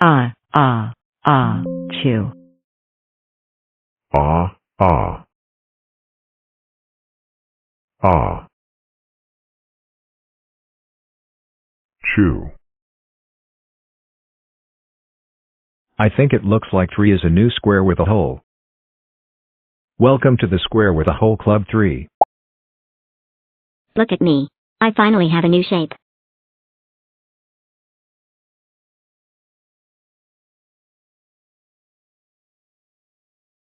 Ah, ah, ah, chew. Ah, ah. Ah. Chew. I think it looks like 3 is a new square with a hole. Welcome to the Square with a Hole Club 3. Look at me. I finally have a new shape.